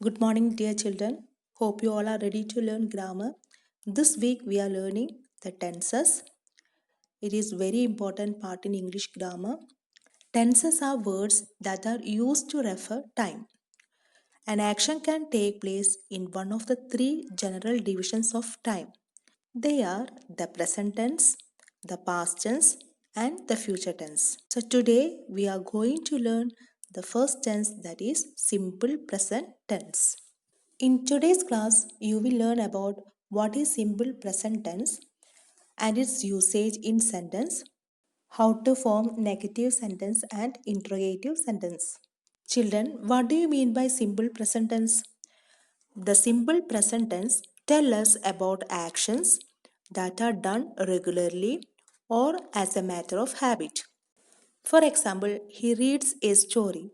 Good morning, dear children. Hope you all are ready to learn grammar. This week we are learning the tenses. It is very important part in English grammar. Tenses are words that are used to refer time. An action can take place in one of the three general divisions of time. They are the present tense, the past tense, and the future tense. So today we are going to learn the first tense, that is simple present tense. In today's class, you will learn about what is simple present tense and its usage in sentence, how to form negative sentence and interrogative sentence. Children, what do you mean by simple present tense? The simple present tense tell us about actions that are done regularly or as a matter of habit. For example, he reads a story.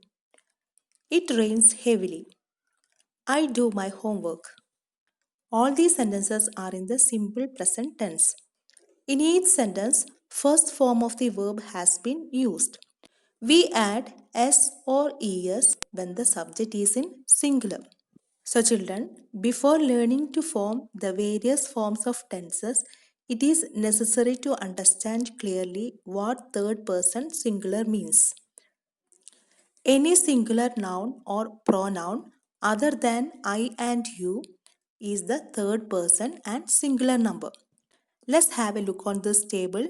It rains heavily. I do my homework. All these sentences are in the simple present tense. In each sentence, first form of the verb has been used. We add s or es when the subject is in singular. So children, before learning to form the various forms of tenses, it is necessary to understand clearly what third person singular means. Any singular noun or pronoun other than I and you is the third person and singular number. Let's have a look on this table.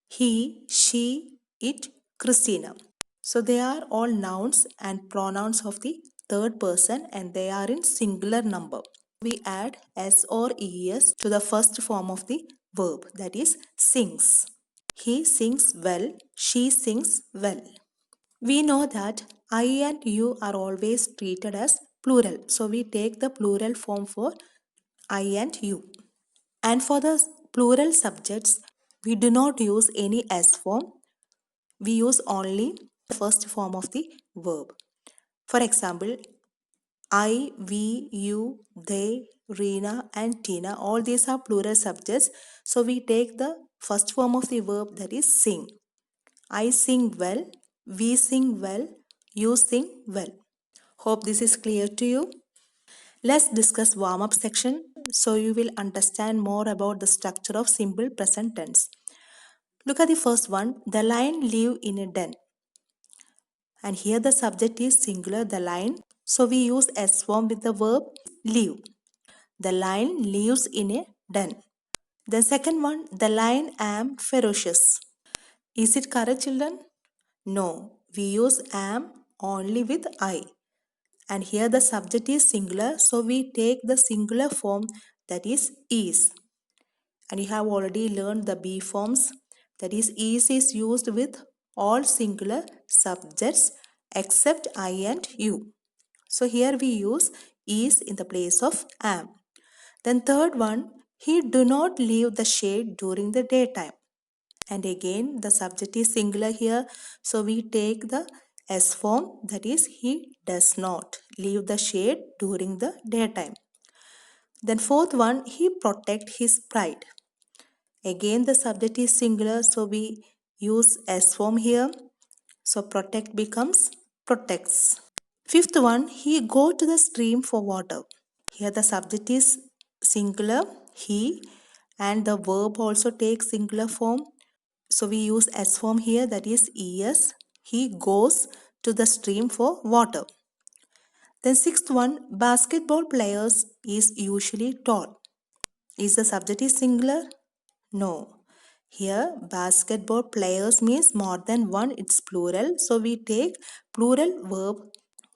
He, she, it, Christina. So they are all nouns and pronouns of the third person and they are in singular number. We add s or es to the first form of the verb, that is sings. He sings well, she sings well. We know that I and you are always treated as plural. So we take the plural form for I and you. And for the plural subjects, we do not use any S form. We use only the first form of the verb. For example, I, we, you, they, Reena and Tina, all these are plural subjects. So we take the first form of the verb, that is sing. I sing well, we sing well, you sing well. Hope this is clear to you. Let's discuss warm-up section so you will understand more about the structure of simple present tense. Look at the first one. The lion live in a den. And here the subject is singular, the lion. So we use S form with the verb live. The lion lives in a den. The second one, the lion am ferocious. Is it correct, children? No, we use am only with I. And here the subject is singular, so we take the singular form, that is. And you have already learned the be forms, that is used with all singular subjects except I and you. So here we use is in the place of am. Then third one, he do not leave the shade during the daytime. And again the subject is singular here, so we take the S form, that is he does not leave the shade during the daytime. Then fourth one, he protect his pride. Again the subject is singular, so we use S form here. So protect becomes protects. Fifth one, he go to the stream for water. Here the subject is singular, he, and the verb also takes singular form. So we use S form here, that is es. He goes to the stream for water. Then sixth one, basketball players is usually tall. Is the subject is singular? No. Here basketball players means more than one, it's plural. So we take plural verb,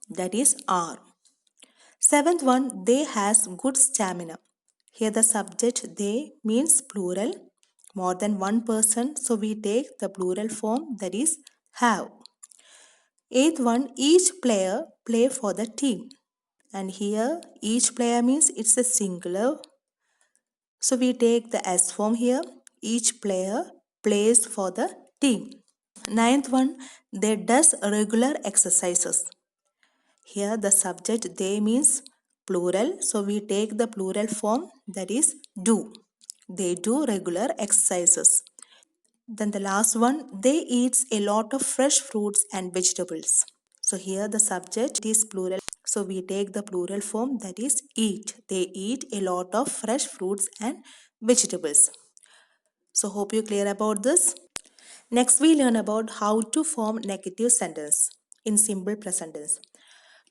that is are. Seventh one, they has good stamina. Here the subject they means plural, more than one person. So we take the plural form, that is have. Eighth one, each player play for the team. And here each player means it's a singular. So we take the S form here. Each player plays for the team. Ninth one, they does regular exercises. Here the subject they means plural. So we take the plural form, that is do. They do regular exercises. Then the last one, they eats a lot of fresh fruits and vegetables. So here the subject is plural. So we take the plural form, that is eat. They eat a lot of fresh fruits and vegetables. So hope you clear about this. Next we learn about how to form negative sentence in simple present tense.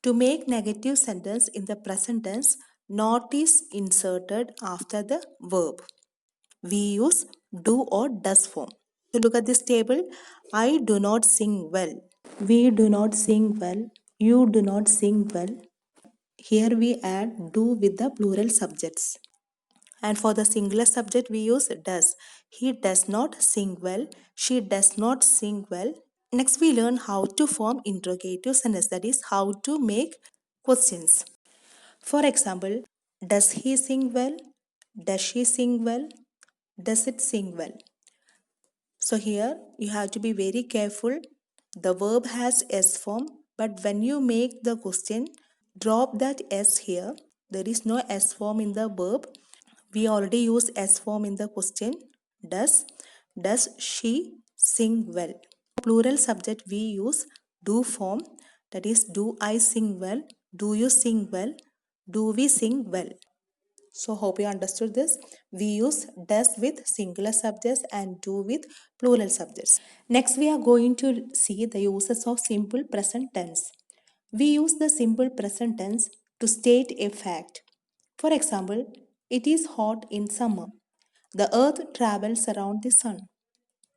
To make negative sentence in the present tense, not is inserted after the verb. We use do or does form. So look at this table. I do not sing well. We do not sing well. You do not sing well. Here we add do with the plural subjects. And for the singular subject, we use does. He does not sing well. She does not sing well. Next, we learn how to form interrogative sentence, that is, how to make questions. For example, does he sing well? Does she sing well? Does it sing well? So here you have to be very careful. The verb has S form, but when you make the question, drop that S here. There is no S form in the verb. We already use S form in the question. Does she sing well? Plural subject we use do form, that is, do I sing well? Do you sing well? Do we sing well? So hope you understood this. We use does with singular subjects and do with plural subjects. Next we are going to see the uses of simple present tense. We use the simple present tense to state a fact. For example, it is hot in summer. The earth travels around the sun.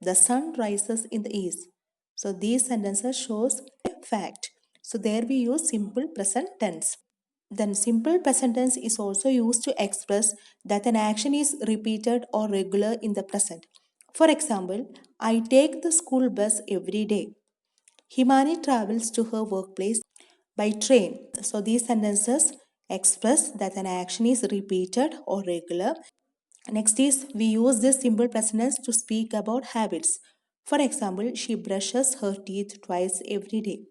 The sun rises in the east. So these sentences shows a fact. So there we use simple present tense. Then simple present tense is also used to express that an action is repeated or regular in the present. For example, I take the school bus every day. Himani travels to her workplace by train. So these sentences express that an action is repeated or regular. Next is we use this simple present tense to speak about habits. For example, she brushes her teeth twice every day.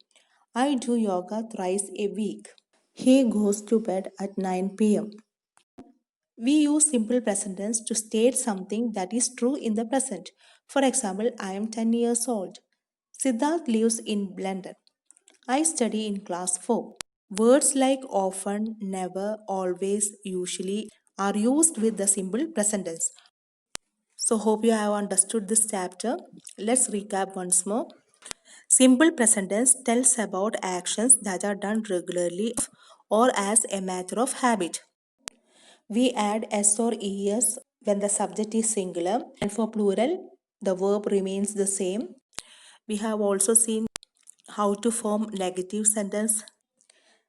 I do yoga thrice a week. He goes to bed at 9 pm. We use simple present tense to state something that is true in the present. For example, I am 10 years old. Siddharth lives in London. I study in class 4. Words like often, never, always, usually are used with the simple present tense. So, hope you have understood this chapter. Let's recap once more. Simple present tense tells about actions that are done regularly or as a matter of habit. We add s or es when the subject is singular, and for plural, the verb remains the same. We have also seen how to form negative sentence.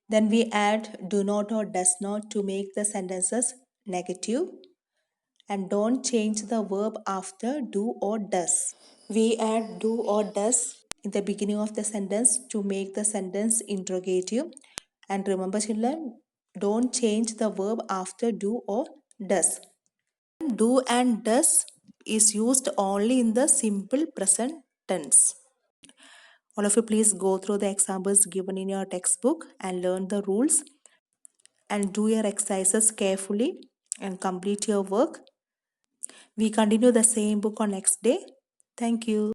Then we add do not or does not to make the sentences negative, and don't change the verb after do or does. We add do or does in the beginning of the sentence to make the sentence interrogative. And remember, children, don't change the verb after do or does. Do and does is used only in the simple present tense. All of you, please go through the examples given in your textbook and learn the rules and do your exercises carefully and complete your work. We continue the same book on next day. Thank you.